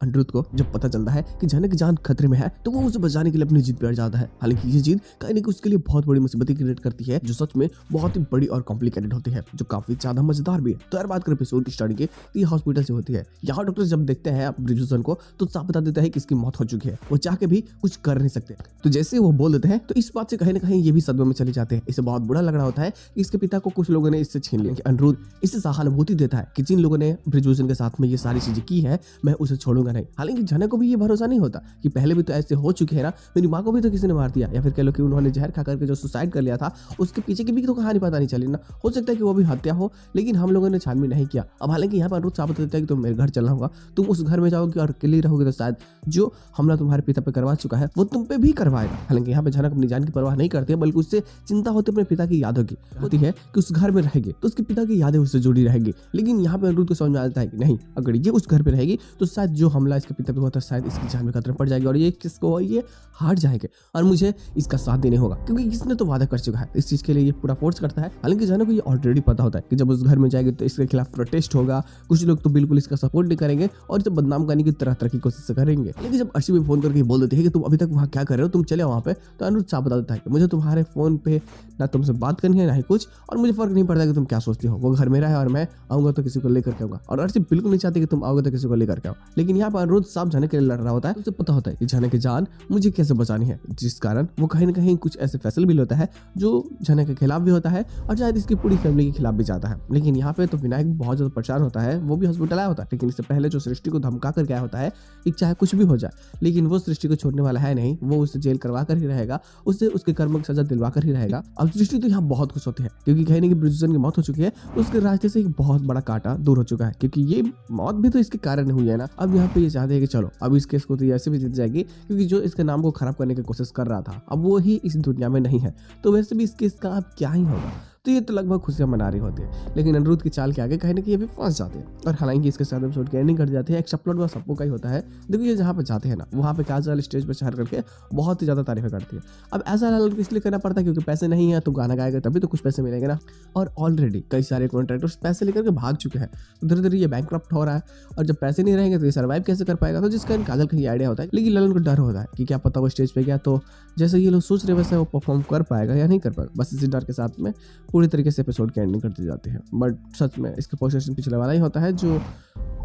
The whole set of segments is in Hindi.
अनिरुद्ध को जब पता चलता है कि झनक की जान खतरे में है तो वो उसे बचाने के लिए अपनी जिद पे अड़ जाता है। हालांकि ये जिद कहीं ना कहीं उसके लिए बहुत बड़ी मुसीबत क्रिएट करती है, जो सच में बहुत ही बड़ी और कॉम्प्लिकेटेड होती है, जो काफी ज्यादा मजेदार भी है। तो यार बात करें एपिसोड की स्टार्टिंग की, तो ये हॉस्पिटल से होती है। यहाँ डॉक्टर जब देखते हैं ब्रिजोसन को तो साफ बता देता है कि इसकी मौत हो चुकी है, वो चाह के भी कुछ कर नहीं सकते। तो जैसे वो बोल देते हैं तो इस बात से कहीं ना कहीं ये भी सदमे में चले जाते हैं। इसे बहुत बुरा लग रहा होता है कि इसके पिता को कुछ लोगों ने इससे छीन लिया। अनिरुद्ध इससे सहानुभूति देता है कि जिन लोगों ने ब्रिजोसन के साथ में ये सारी चीजें की है मैं उसे छोड़ूंगा नहीं। हालांकि झनक को भी ये भरोसा नहीं होता कि पहले भी तो ऐसे हो चुके हैं ना, मेरी माँ को भी तो किसी ने मार दिया, या फिर कह लो कि उन्होंने जहर खा करके जो सुसाइड कर लिया था उसके पीछे की भी तो कहानी पता नहीं चली ना। हो सकता है कि वो भी हत्या हो, लेकिन हम लोगों ने छानबीन नहीं किया। अब हालांकि यहाँ पर अनिरुद्ध साबित देता है कि तुम मेरे घर चलना होगा, तुम उस घर में जाओगे और अकेले रहोगे तो शायद जो हमला तुम्हारे पिता पे करवा चुका है वो तुम पे भी करवाएगा। हालांकि यहाँ पे झनक अपनी जान की परवाह नहीं करती है, बल्कि उससे चिंता होती है अपने पिता की यादों की। होती है कि उस घर में रहेगी तो उसके पिता की यादें उससे जुड़ी रहेगी। लेकिन यहाँ पे अनिरुद्ध को समझ में आता है कि नहीं, अगर ये उस घर पे रहेगी तो शायद जो हमला इसके पिता पे होता है शायद इसकी जान में खतरा पड़ जाएगी और ये किसको ये हार जाएंगे और मुझे इसका साथ देने होगा, क्योंकि इसने तो वादा कर चुका है। इस चीज के लिए ये पूरा फोर्स करता है। हालांकि झनक को ये ऑलरेडी पता होता है कि जब उस घर में जाएगी तो इसके खिलाफ प्रोटेस्ट होगा, कुछ लोग तो बिल्कुल इसका सपोर्ट नहीं करेंगे और इसे बदनाम करने की तरह की कोशिश करेंगे। लेकिन जब अर्शी भी फोन करके बोल देती है कि तुम अभी तक वहाँ क्या कर रहे हो, तुम चले वहाँ पे, तो अनिरुद्ध साफ बता देता है कि मुझे तुम्हारे फोन पे ना तुमसे बात करनी है ना ही कुछ, और मुझे फर्क नहीं पड़ता कि तुम क्या सोचती हो। वो घर मेरा है और मैं आऊंगा तो किसी को लेकर के आऊंगा, और अर्शी बिल्कुल नहीं चाहती कि तुम आओगे तो किसी को लेकर के आओ। लेकिन यहाँ पर अनिरुद्ध साफ झनक के लिए लड़ रहा होता है। उसे पता होता है कि झनक की जान मुझे कैसे बचानी है, जिस कारण वो कहीं ना कहीं कुछ ऐसे फैसले भी लेता है जो झनक के खिलाफ भी होता है और शायद इसकी पूरी फैमिली के खिलाफ भी जाता है। लेकिन यहाँ पे तो विनायक बहुत ज्यादा परेशान होता है, वो भी हॉस्पिटल आया होता है, लेकिन इससे पहले जो सृष्टि को धमका कर गया होता है कि चाहे कुछ भी हो जाए, लेकिन वो सृष्टि को छोड़ने वाला है नहीं, वो उसे जेल करवा कर ही रहेगा, उससे उसके कर्म की सजा दिलवा कर ही रहेगा। अब सृष्टि तो यहाँ बहुत खुश होती है क्योंकि कहीं ना कहीं ब्रिजोसन की मौत हो चुकी है, उसके रास्ते से एक बहुत बड़ा कांटा दूर हो चुका है, क्योंकि ये मौत भी तो इसके कारण हुई है ना। अब यहाँ पे ये चाहते हैं कि चलो अब इस केस को तो ऐसे भी जीत जाएगी, क्योंकि जो इसके नाम को खराब करने की कोशिश कर रहा था अब वो ही इस दुनिया में नहीं है, तो वैसे भी इस केस का अब क्या ही होगा। तो ये तो लगभग खुशियां मना रही होती है, लेकिन अनिरुद्ध की चाल के आगे कहीं ना कहीं ये भी फंस जाते हैं। और हालांकि इसके साथ एपिसोड की एंडिंग कर जाती है। एक सबप्लॉट बस सबको का ही होता है। देखो ये जहाँ पे जाते हैं ना, वहाँ पे काजल स्टेज पे शहर करके बहुत ही ज्यादा तारीफें करती है। अब ऐसा अनिरुद्ध इसलिए करना पड़ता है क्योंकि पैसे नहीं है, तो गाना गाएगा तभी तो कुछ पैसे मिलेंगे ना। और ऑलरेडी कई सारे कॉन्ट्रैक्टर्स पैसे लेकर के भाग चुके हैं, धीरे धीरे ये बैंकक्रप्ट हो रहा है, और जब पैसे नहीं रहेंगे तो ये सर्वाइव कैसे कर पाएगा। तो जिसका काजल का ये आइडिया होता है, लेकिन ललन को डर होता है कि क्या पता वो स्टेज पे गया तो जैसे ये लोग सोच रहे वैसे वो परफॉर्म कर पाएगा या नहीं कर पाएगा। बस इसी डर के साथ में पूरी तरीके से एपिसोड की एंडिंग करती जाती है। बट सच में इसके पोजीशन पिछले वाला ही होता है जो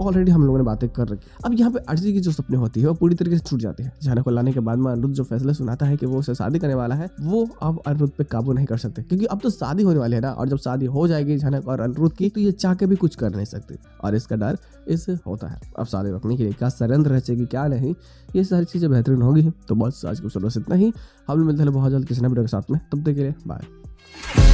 ऑलरेडी हम लोगों ने बातें कर रखी। अब यहाँ पे अर्शी की जो सपने होती है वो पूरी तरीके से छूट जाती है। झनक को लाने के बाद में अनिरुद्ध जो फैसला सुनाता है कि वो उसे शादी करने वाला है, वो अब अनिरुद्ध पे काबू नहीं कर सकते, क्योंकि अब तो शादी होने वाली है ना, और जब शादी हो जाएगी झनक और अनिरुद्ध की तो ये चाह के भी कुछ कर नहीं सकते, और इसका डर इससे होता है। अब शादी रोकने के लिए क्या षड्यंत्र रचेगी क्या नहीं, ये सारी चीजें बेहतरीन होगी। तो बस आज के एपिसोड बस इतना ही। हम लोग मिलते हैं बहुत जल्द किसी नए वीडियो के साथ में, तब तक के लिए बाय।